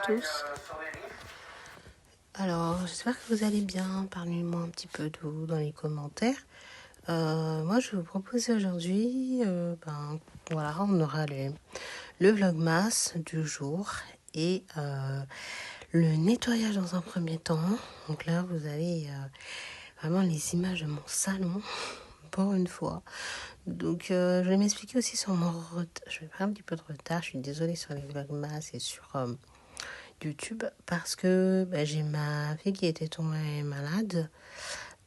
tous. Alors, j'espère que vous allez bien. Parlez-moi un petit peu de vous dans les commentaires. Moi, je vais vous proposer aujourd'hui, voilà, on aura le vlogmas du jour et le nettoyage dans un premier temps. Donc là, vous avez vraiment les images de mon salon, pour une fois. Donc, je vais m'expliquer aussi sur mon retard. Je vais prendre un petit peu de retard. Je suis désolée sur les vlogmas et sur YouTube parce que j'ai ma fille qui était tombée malade.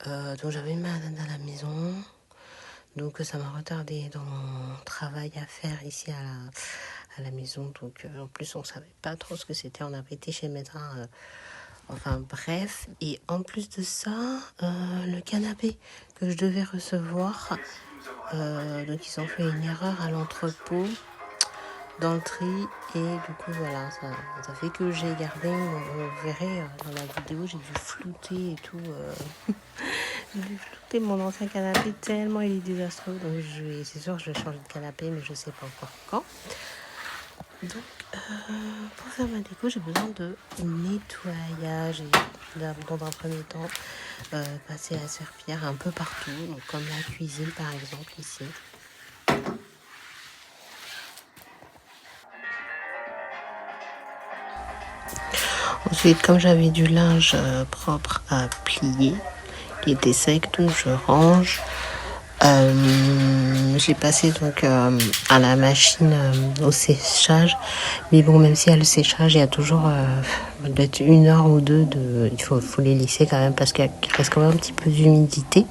Donc, j'avais une malade à la maison. Donc, ça m'a retardé dans mon travail à faire ici à la maison. Donc, en plus, on savait pas trop ce que c'était. On avait été chez le médecin. Enfin, bref. Et en plus de ça, le canapé que je devais recevoir. Donc, ils ont fait une erreur à l'entrepôt dans le tri. Et du coup, voilà, ça fait que j'ai gardé. Vous verrez dans la vidéo, j'ai dû flouter et tout. J'ai dû flouter mon ancien canapé tellement il est désastreux. Donc, c'est sûr que je vais changer de canapé, mais je sais pas encore quand. Donc, pour faire ma déco, j'ai besoin de nettoyage. Et dans un premier temps, passer la serpillière un peu partout. Donc, comme la cuisine, par exemple, ici. Ensuite, comme j'avais du linge propre à plier, qui était sec, donc je range. J'ai passé donc à la machine au séchage, mais bon, même s'il y a le séchage, il y a toujours peut-être 1 heure ou 2 il faut les lisser quand même parce qu'il reste quand même un petit peu d'humidité,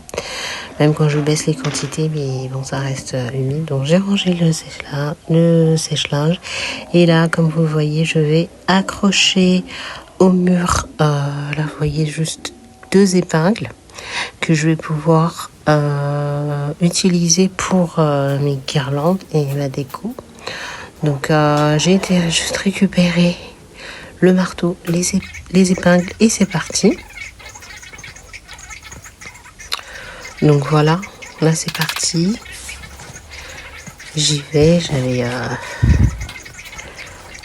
même quand je baisse les quantités, mais bon, ça reste humide. Donc j'ai rangé le sèche-linge et là, comme vous le voyez, je vais accrocher au mur. Là, vous voyez juste 2 épingles que je vais pouvoir utiliser pour mes guirlandes et ma déco. Donc j'ai été juste récupérer le marteau, les épingles et c'est parti. Donc voilà, là c'est parti. J'y vais,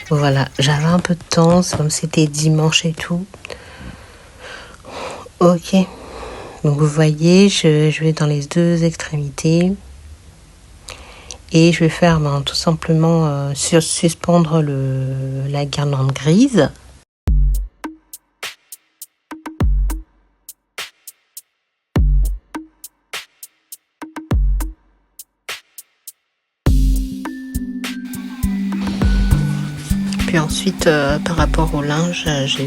voilà, j'avais un peu de temps, comme c'était dimanche et tout. Ok. Donc vous voyez, je vais dans les 2 extrémités et je vais faire tout simplement suspendre la guirlande grise. Puis ensuite, par rapport au linge, j'ai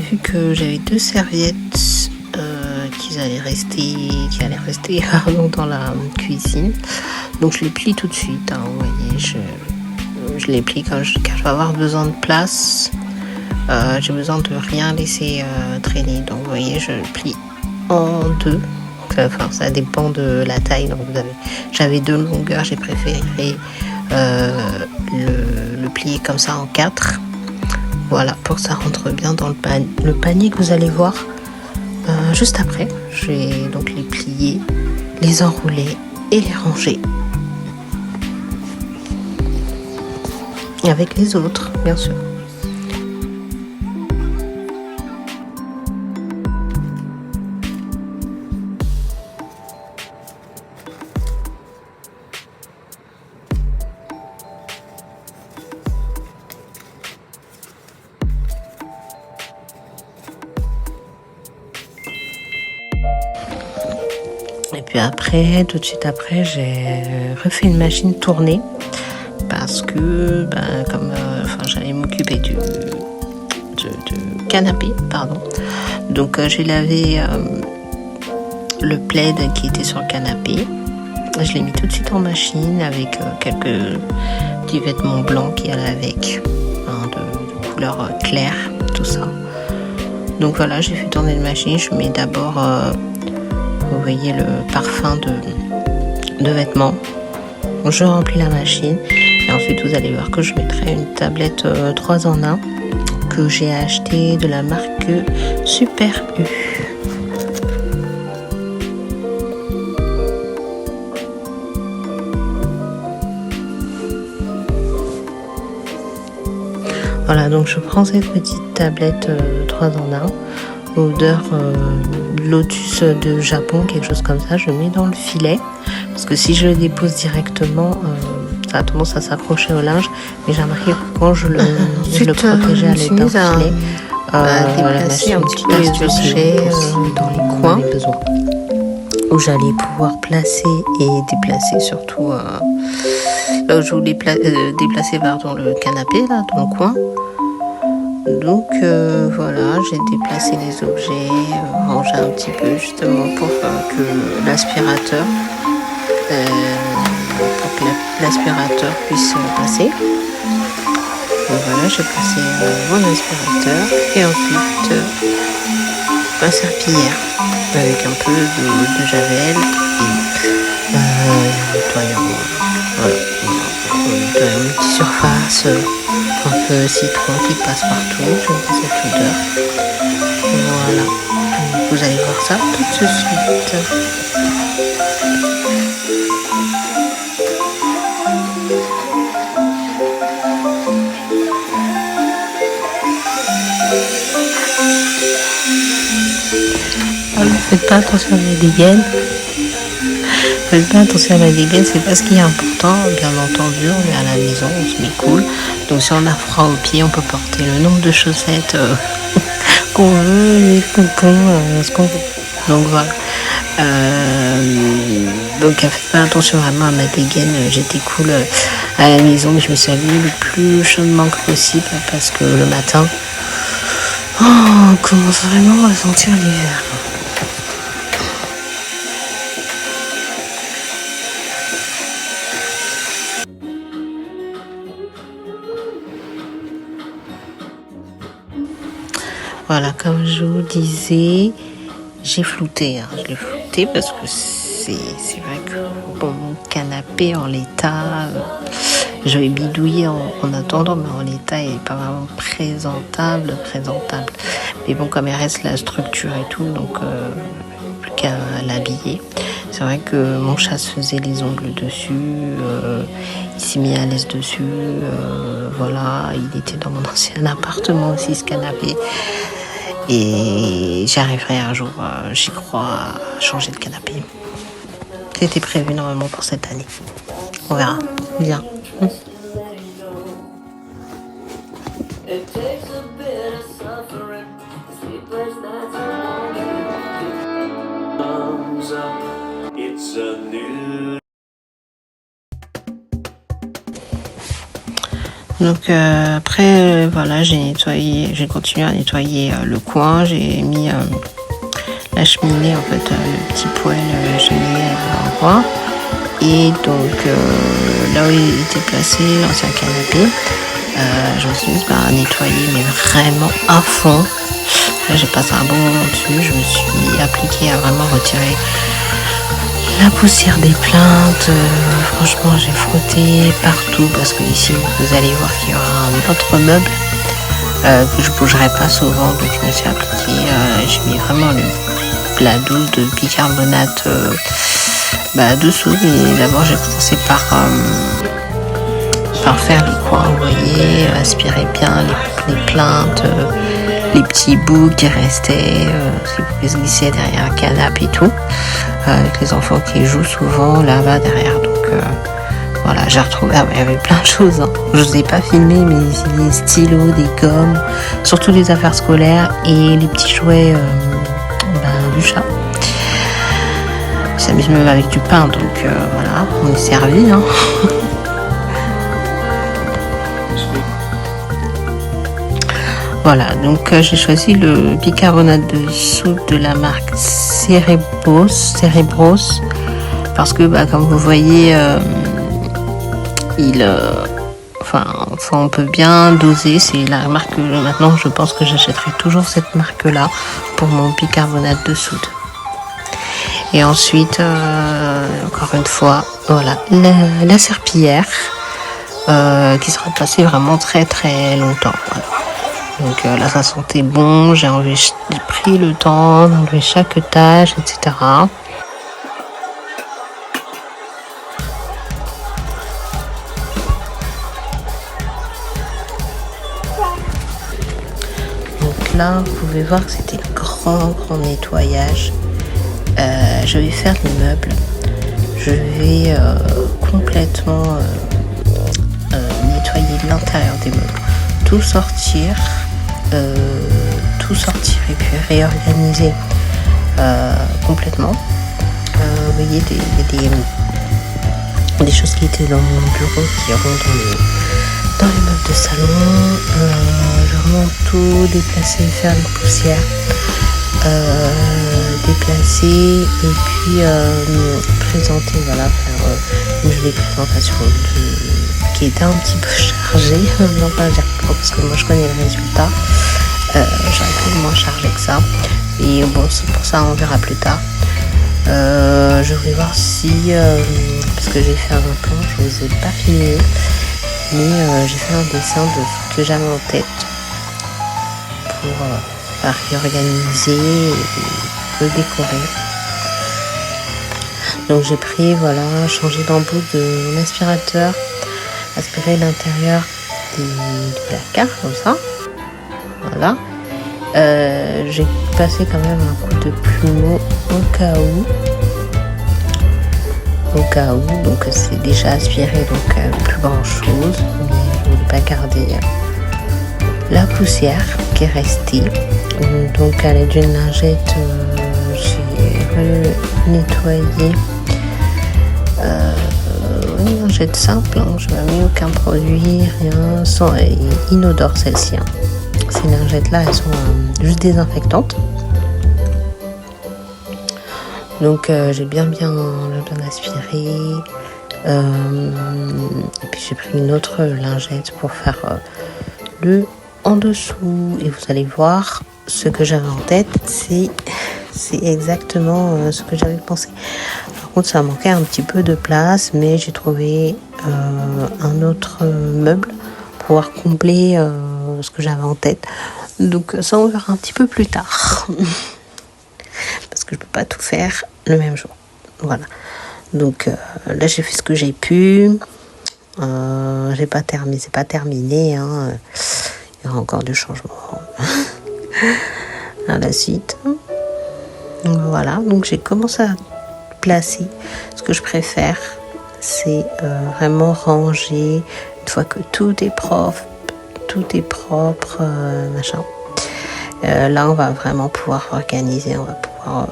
vu que j'avais 2 serviettes qui allaient rester dans la cuisine. Donc je les plie tout de suite. Vous voyez, je les plie quand je vais avoir besoin de place. J'ai besoin de rien laisser traîner. Donc vous voyez, je plie en 2. Enfin, ça dépend de la taille. Donc j'avais 2 longueurs. J'ai préféré le plier comme ça en 4. Voilà, pour que ça rentre bien dans le panier que vous allez voir juste après. Je vais donc les plier, les enrouler et les ranger. Et avec les autres, bien sûr. Et puis après, tout de suite après, j'ai refait une machine tournée parce que, j'allais m'occuper du canapé, pardon. Donc j'ai lavé le plaid qui était sur le canapé. Je l'ai mis tout de suite en machine avec quelques petits vêtements blancs qui allaient avec, de couleur claire, tout ça. Donc voilà, j'ai fait tourner la machine. Je mets d'abord vous voyez le parfum de vêtements. Je remplis la machine et ensuite vous allez voir que je mettrai une tablette 3 en 1 que j'ai acheté de la marque Super U. Voilà, donc je prends cette petite tablette 3 en 1, odeur lotus de Japon, quelque chose comme ça. Je mets dans le filet, parce que si je le dépose directement, ça a tendance à s'accrocher au linge. Mais j'ai remarqué que quand je le protégeais à l'aide d'un filet, déplacer un petit peu les objets dans les coins où j'allais pouvoir placer et déplacer, surtout là où je voulais déplacer le canapé, là, dans le coin. Donc voilà, j'ai déplacé les objets, rangé un petit peu justement pour que l'aspirateur puisse passer. Donc voilà, j'ai passé mon aspirateur et ensuite ma serpillière avec un peu de javel et nettoyant multisurface, un peu citron qui passe partout. J'aime bien cette odeur. Voilà, vous allez voir ça tout de suite. Faites pas attention à la dégaine. Faites pas attention à la dégaine, c'est pas ce qui est important. Bien entendu, on est à la maison, on se met cool. Donc si on a froid aux pieds, on peut porter le nombre de chaussettes qu'on veut, les pompons, ce qu'on veut. Donc voilà. Donc faites pas attention vraiment à ma dégaine. J'étais cool à la maison, mais je me suis habillée le plus chaudement que possible parce que le matin, on commence vraiment à sentir l'hiver. Voilà, comme je vous disais, j'ai flouté. Je l'ai flouté parce que c'est vrai que bon, mon canapé en l'état, je vais bidouiller en attendant, mais en l'état, il n'est pas vraiment présentable. Mais bon, comme il reste la structure et tout, donc plus qu'à l'habiller. C'est vrai que mon chat se faisait les ongles dessus, il s'est mis à l'aise dessus, voilà, il était dans mon ancien appartement aussi, ce canapé. Et j'arriverai un jour, j'y crois, à changer de canapé. C'était prévu normalement pour cette année. On verra. Bien. Donc après voilà, j'ai continué à nettoyer le coin, j'ai mis la cheminée, en fait le petit poêle cheminée à l'endroit, et donc là où il était placé l'ancien canapé, je me suis mise à nettoyer, mais vraiment à fond. Là j'ai passé un bon moment dessus, je me suis appliquée à vraiment retirer la poussière des plaintes. Franchement, j'ai frotté partout parce que ici, vous allez voir qu'il y aura un autre meuble que je bougerai pas souvent. Donc, je me suis appliquée. J'ai mis vraiment la douce de bicarbonate dessous. Et d'abord, j'ai commencé par faire les coins. Vous voyez, aspirer bien les plaintes, les petits bouts qui restaient, qui pouvaient se glisser derrière un canapé et tout. Avec les enfants qui jouent souvent là-bas derrière. Donc voilà, j'ai retrouvé, il y avait plein de choses. Je vous ai pas filmé, mais les stylos, des gommes, surtout les affaires scolaires et les petits jouets du chat. Il s'amuse même avec du pain, donc voilà, on est servi. Voilà, donc j'ai choisi le bicarbonate de soude de la marque Cerebros, parce que comme vous voyez, on peut bien doser. C'est la marque que maintenant je pense que j'achèterai toujours cette marque-là pour mon bicarbonate de soude. Et ensuite, encore une fois, voilà, la serpillière qui sera passée vraiment très très longtemps. Voilà. Donc là, ça sentait bon. J'ai pris le temps d'enlever chaque tâche, etc. là, vous pouvez voir que c'était grand nettoyage. Je vais faire les meubles. Je vais complètement nettoyer l'intérieur des meubles. Tout sortir et puis réorganiser complètement. Vous voyez, il y a des choses qui étaient dans mon bureau qui rentrent dans les meubles de salon. Je remonte tout, déplacer, faire les poussières, déplacer et puis présenter, voilà, faire une jolie présentation qui était un petit peu chargée. Non, pas dire parce que moi je connais le résultat. J'aurais pu moins chargé que ça. Et bon, c'est pour ça, on verra plus tard. Je voulais voir si, parce que j'ai fait un plan, je ne vous ai pas filmé, mais j'ai fait un dessin de ce que j'avais en tête pour réorganiser et le décorer. Donc j'ai pris, voilà, changé d'embout de mon aspirateur, aspirer l'intérieur des placards comme ça. Voilà. J'ai passé quand même un coup de plumeau au cas où, donc c'est déjà aspiré, donc plus grand chose, mais je ne voulais pas garder la poussière qui est restée. Donc à l'aide d'une lingette, j'ai nettoyé une lingette simple, hein, je n'ai mis aucun produit, rien, sans inodore celle-ci. Hein. Ces lingettes-là, elles sont juste désinfectantes. Donc j'ai bien aspiré. Et puis j'ai pris une autre lingette pour faire le en dessous. Et vous allez voir, ce que j'avais en tête, c'est exactement ce que j'avais pensé. Par contre, ça manquait un petit peu de place, mais j'ai trouvé un autre meuble pour pouvoir combler ce que j'avais en tête. Donc ça, on verra un petit peu plus tard. Parce que je peux pas tout faire le même jour. Voilà. Donc là, j'ai fait ce que j'ai pu. C'est pas terminé. Hein. Il y aura encore du changement à la suite. Voilà. Donc j'ai commencé à placer. Ce que je préfère, c'est vraiment ranger une fois que tout est propre, machin. Là, on va vraiment pouvoir organiser, on va pouvoir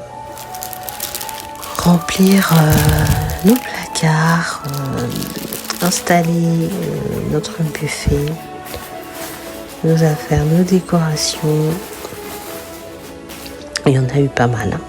remplir nos placards, installer notre buffet, nos affaires, nos décorations. Il y en a eu pas mal. Hein.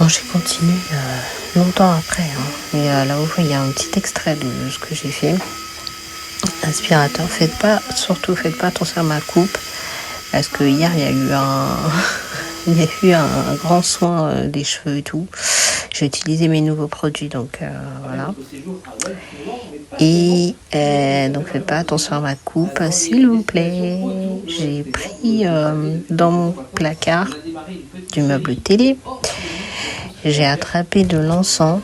Bon, j'ai continué longtemps après. Hein. Et là-haut, il y a un petit extrait de ce que j'ai fait. Aspirateur, surtout faites pas attention à ma coupe. Parce que hier, il y a eu il y a eu un grand soin des cheveux et tout. J'ai utilisé mes nouveaux produits, donc voilà. Et donc faites pas attention à ma coupe, s'il vous plaît. J'ai pris dans mon placard du meuble télé, j'ai attrapé de l'encens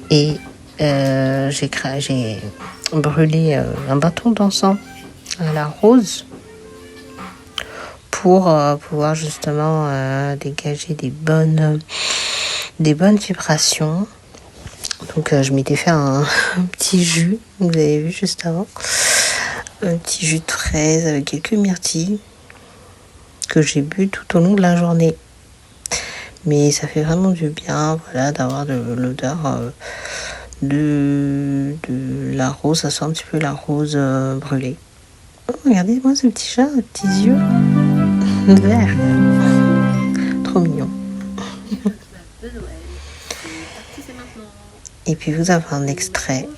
et j'ai brûlé un bâton d'encens à la rose pour pouvoir justement dégager des bonnes vibrations. Donc je m'étais fait un petit jus, vous avez vu juste avant, un petit jus de fraise avec quelques myrtilles que j'ai bu tout au long de la journée. Mais ça fait vraiment du bien, voilà, d'avoir de l'odeur de la rose. Ça sent un petit peu la rose brûlée. Oh, regardez-moi ce petit chat, aux petits yeux verts. Trop mignon. Et puis vous avez un extrait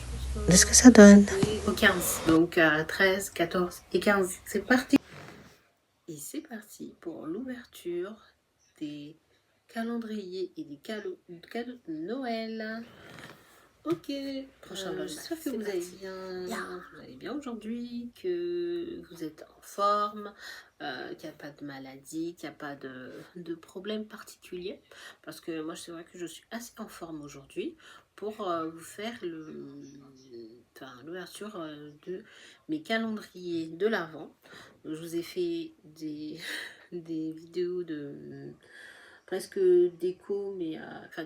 de ce que ça donne. Au 15, donc 13, 14 et 15. C'est parti. Et c'est parti pour l'ouverture des calendriers et des cadeaux de Noël. Ok, j'espère que vous allez bien. Vous allez bien aujourd'hui, que vous êtes en forme, qu'il n'y a pas de maladie, qu'il n'y a pas de problème particulier. Parce que moi, c'est vrai que je suis assez en forme aujourd'hui pour vous faire l'ouverture de mes calendriers de l'Avent. Je vous ai fait des vidéos de presque déco, mais il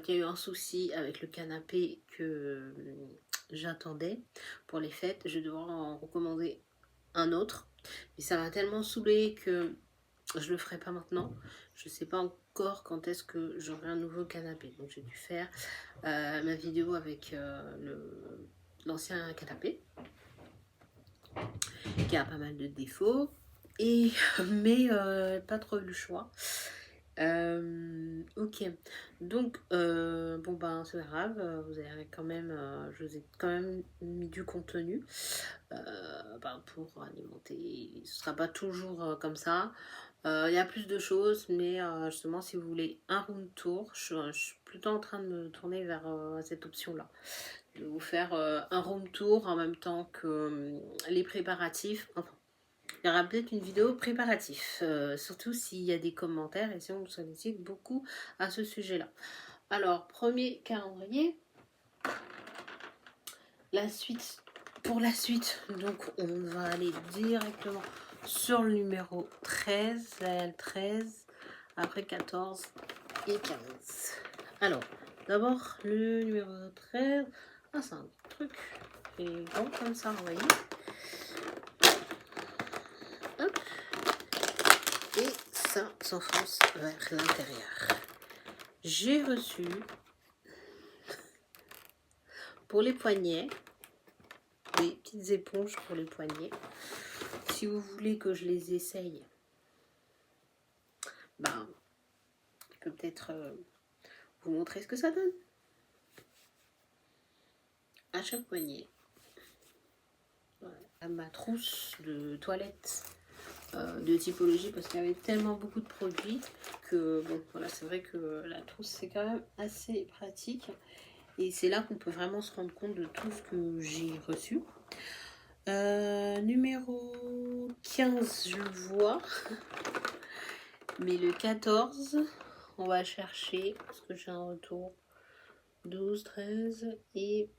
y a eu un souci avec le canapé que j'attendais pour les fêtes. Je vais devoir en recommander un autre, mais ça m'a tellement saoulée que je le ferai pas maintenant. Je sais pas encore quand est-ce que j'aurai un nouveau canapé, donc j'ai dû faire ma vidéo avec l'ancien canapé qui a pas mal de défauts, mais pas trop eu le choix. Ok, donc c'est pas grave, vous avez quand même, je vous ai quand même mis du contenu pour alimenter. Ce sera pas toujours comme ça. Il y a plus de choses, mais justement, si vous voulez un room tour, je suis plutôt en train de me tourner vers cette option-là, de vous faire un room tour en même temps que les préparatifs. Enfin, il y aura peut-être une vidéo préparatif, surtout s'il y a des commentaires et si on me sollicite beaucoup à ce sujet-là. Alors, premier calendrier. Pour la suite, donc on va aller directement sur le numéro 13, la L13, après 14 et 15. Alors, d'abord le numéro 13. Ah, c'est un truc qui est grand comme ça, vous voyez. Hop. Et ça s'enfonce vers l'intérieur. J'ai reçu pour les poignets des petites éponges pour les poignets. Si vous voulez que je les essaye, je peux peut-être vous montrer ce que ça donne. À chaque poignet, voilà. À ma trousse de toilette de typologie, parce qu'il y avait tellement beaucoup de produits que c'est vrai que la trousse c'est quand même assez pratique et c'est là qu'on peut vraiment se rendre compte de tout ce que j'ai reçu. Numéro 15, je le vois, mais le 14, on va chercher parce que j'ai un retour. 12, 13 et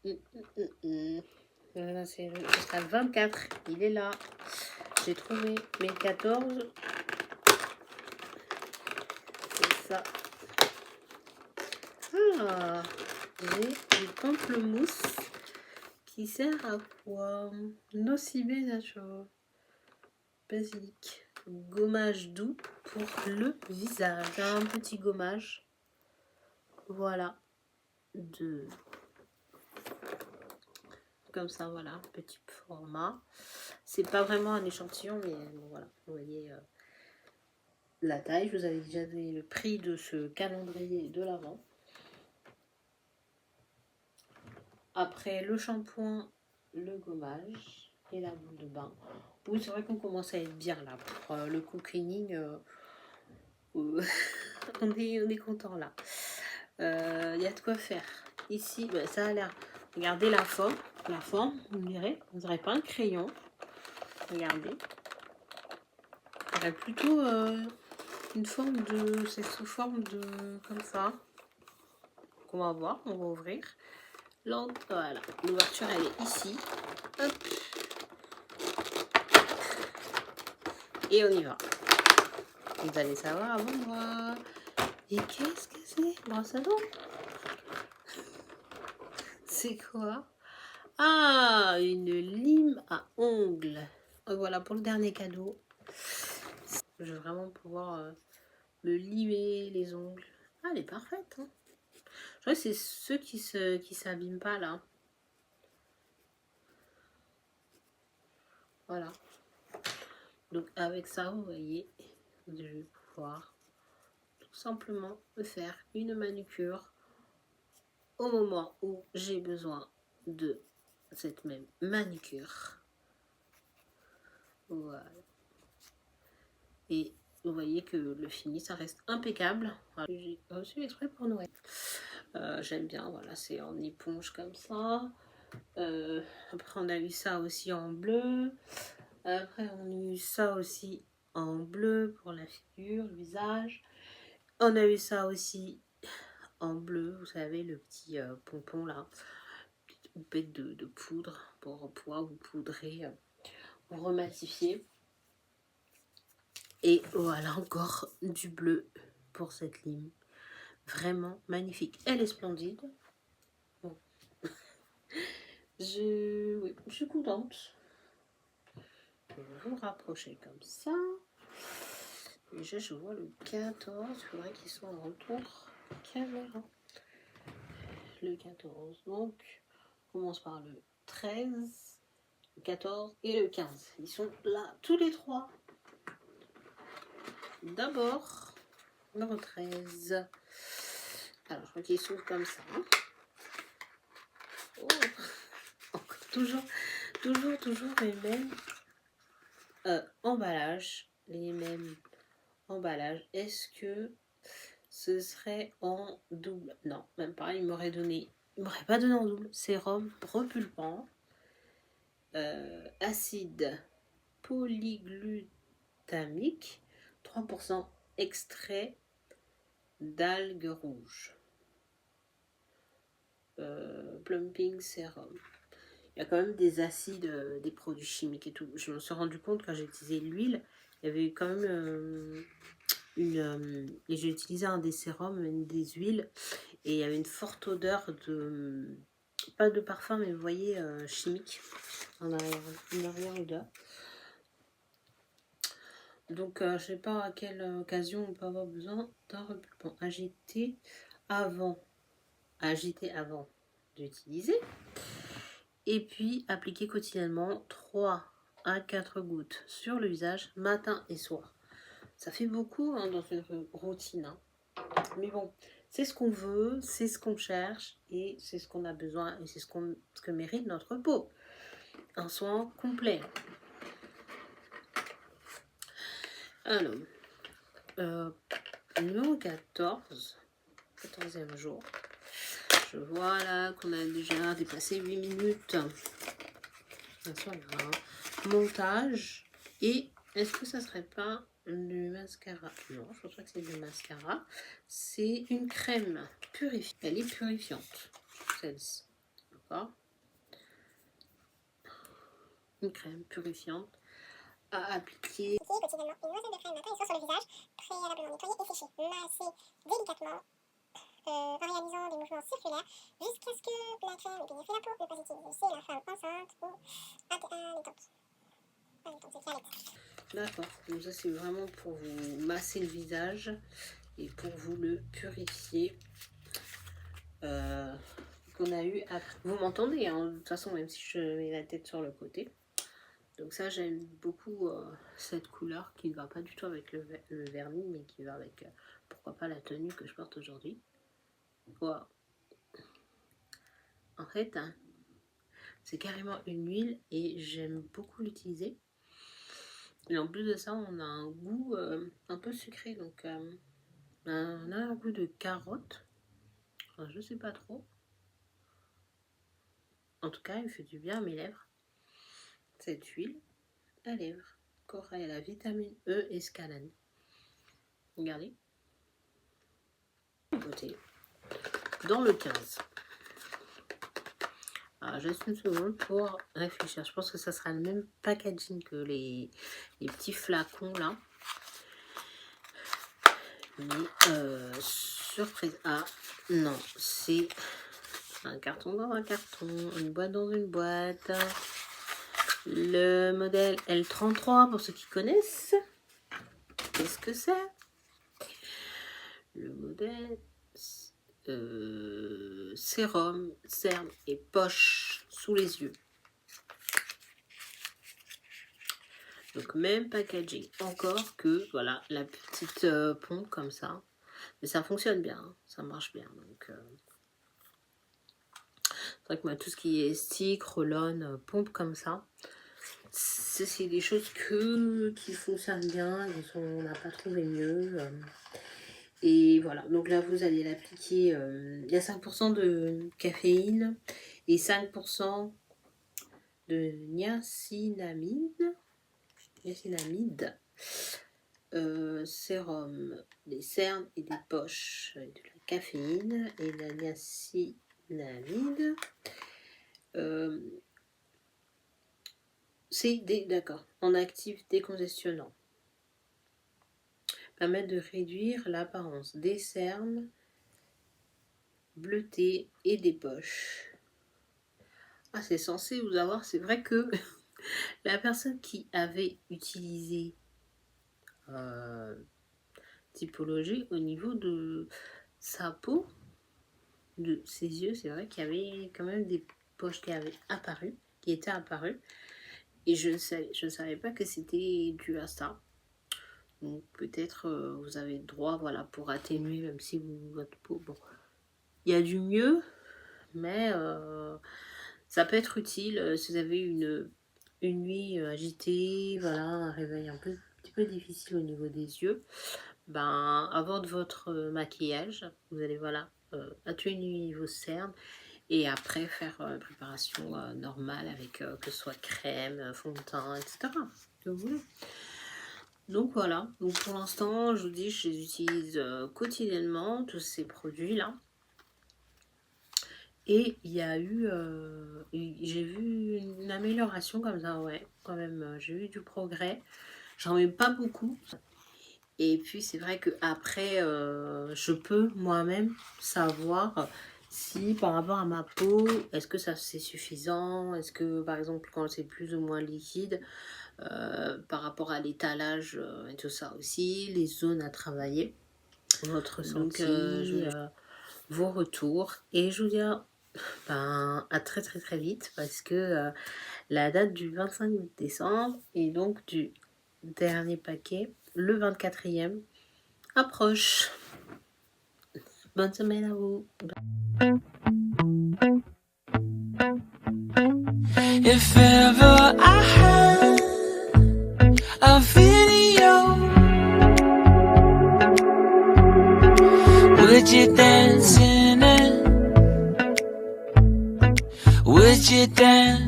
voilà, c'est jusqu'à 24, il est là. J'ai trouvé mes 14. C'est ça. Ah, j'ai du pamplemousse qui sert à quoi? Nocibé naturel, basilic, gommage doux pour le visage. Un petit gommage, voilà, comme ça, voilà, petit format. C'est pas vraiment un échantillon, mais voilà, vous voyez la taille. Je vous avais déjà donné le prix de ce calendrier de l'Avent. Après le shampoing, le gommage et la boule de bain. Oui, c'est vrai qu'on commence à être bien là. Pour le cocooning, on est content là. Il y a de quoi faire. Ici, bah, ça a l'air. Regardez la forme. La forme, on dirait pas un crayon. Regardez. On dirait plutôt une forme de. C'est sous forme de. Comme ça. Donc on va voir, on va ouvrir. Voilà. L'ouverture, elle est ici. Hop. Et on y va. Vous allez savoir avant moi. Et qu'est-ce que c'est? Brosse à dents? C'est quoi? Ah, une lime à ongles. Voilà pour le dernier cadeau. Je vais vraiment pouvoir me limer les ongles. Ah, elle est parfaite. Hein. Je crois que c'est ceux qui s'abîment pas là. Voilà. Donc avec ça, vous voyez, je vais pouvoir tout simplement me faire une manucure au moment où j'ai besoin de cette même manucure. Voilà. Et vous voyez que le fini, ça reste impeccable. Voilà. J'ai reçu exprès pour Noël. J'aime bien, voilà, c'est en éponge comme ça. Après, on a eu ça aussi en bleu. Après, on a eu ça aussi en bleu pour la figure, le visage. On a eu ça aussi en bleu, vous savez, le petit pompon là. Petite houppette de poudre pour pouvoir vous poudrer, pour rematifier. Et voilà encore du bleu pour cette lime. Vraiment magnifique. Elle est splendide. Bon. Oui, je suis contente. Je vais vous rapprocher comme ça. Déjà, je vois le 14. Il faudrait qu'il soit en retour caméra. Le 14. Donc, on commence par le 13, le 14 et le 15. Ils sont là tous les trois. D'abord, numéro 13. Alors, je crois qu'ils sont comme ça. Oh. Toujours les mêmes emballages. Les mêmes emballages. Est-ce que ce serait en double? Non, même pas. Il m'aurait pas donné en double. Sérum repulpant. Acide polyglutamique. 3% extrait d'algues rouges. Plumping sérum. Il y a quand même des acides, des produits chimiques et tout. Je me suis rendu compte quand j'ai utilisé l'huile, il y avait quand même et j'ai utilisé un des sérums, une des huiles, et il y avait une forte odeur de, pas de parfum, mais vous voyez, chimique, en arrière, une arrière-odeur. Donc, je ne sais pas à quelle occasion on peut avoir besoin d'un repulpant. Agité avant d'utiliser. Et puis, appliquer quotidiennement 3 à 4 gouttes sur le visage, matin et soir. Ça fait beaucoup hein, dans une routine. Hein. Mais bon, c'est ce qu'on veut, c'est ce qu'on cherche et c'est ce qu'on a besoin et c'est ce que mérite notre peau. Un soin complet. Alors, numéro 14, 14e jour. Je vois là qu'on a déjà dépassé 8 minutes. Montage. Et est-ce que ça serait pas du mascara? Non, je pense pas que c'est du mascara. C'est une crème purifiante. Elle est purifiante, celle-ci. D'accord? Une crème purifiante à appliquer. Quotidiennement une noisette de crème matin et soir sur le visage, préalablement nettoyé et séché. Masser délicatement en réalisant des mouvements circulaires jusqu'à ce que la crème ait pénétré la peau. Ne pas utiliser chez la femme enceinte ou allaitante. C'est allait. D'accord, donc ça c'est vraiment pour vous masser le visage et pour vous le purifier. Qu'on a eu après. Vous m'entendez, hein, de toute façon, même si je mets la tête sur le côté. Donc ça, j'aime beaucoup cette couleur qui ne va pas du tout avec le vernis, mais qui va avec, pourquoi pas, la tenue que je porte aujourd'hui. Voilà. En fait, hein, C'est carrément une huile et j'aime beaucoup l'utiliser. Et en plus de ça, on a un goût un peu sucré. Donc, on a un goût de carotte. Enfin, je sais pas trop. En tout cas, il fait du bien à mes lèvres. Cette huile à lèvres. Corée à la vitamine E et scalane. Regardez. Côté. Dans le 15. Alors, juste une seconde pour réfléchir. Je pense que ça sera le même packaging que les petits flacons là. Mais surprise. Ah non, c'est un carton dans un carton, une boîte dans une boîte. Le modèle L33 pour ceux qui connaissent. Qu'est-ce que c'est? Le modèle sérum, cerne et poche sous les yeux. Donc même packaging, encore que voilà la petite pompe comme ça. Mais ça fonctionne bien, hein, ça marche bien. Donc c'est vrai que moi tout ce qui est stick, roll-on, pompe comme ça, c'est des choses qui fonctionnent bien, on n'a pas trouvé mieux. Et voilà, donc là vous allez l'appliquer, il y a 5% de caféine et 5% de niacinamide. Sérum, des cernes et des poches avec de la caféine et de la niacinamide. D'accord, en actif décongestionnant. Permettre de réduire l'apparence des cernes bleutées et des poches. Ah, c'est censé vous avoir, c'est vrai que la personne qui avait utilisé typologie au niveau de sa peau, de ses yeux, c'est vrai qu'il y avait quand même des poches qui étaient apparues, et je ne savais pas que c'était dû à ça. Donc peut-être vous avez le droit, voilà, pour atténuer, même si votre peau, bon, il y a du mieux, mais ça peut être utile si vous avez une nuit agitée, voilà, un réveil un petit peu difficile au niveau des yeux. Ben, avant de votre maquillage, vous allez voilà atténuer vos cernes et après faire une préparation normale avec que ce soit crème, fond de teint, etc. Que vous voulez. Donc voilà, donc pour l'instant, je vous dis, je les utilise quotidiennement, tous ces produits-là. Et il y a eu, j'ai vu une amélioration comme ça, ouais, quand même, j'ai eu du progrès. J'en mets pas beaucoup. Et puis c'est vrai que après, je peux moi-même savoir si par rapport à ma peau, est-ce que ça c'est suffisant? Est-ce que par exemple quand c'est plus ou moins liquide, par rapport à l'étalage et tout ça aussi, les zones à travailler, votre ressenti, vos retours. Et je vous dis à très très très vite parce que la date du 25 décembre et donc du dernier paquet, le 24e, approche. Bonne semaine à vous. If ever I had a video, would you dance in it? Would you dance?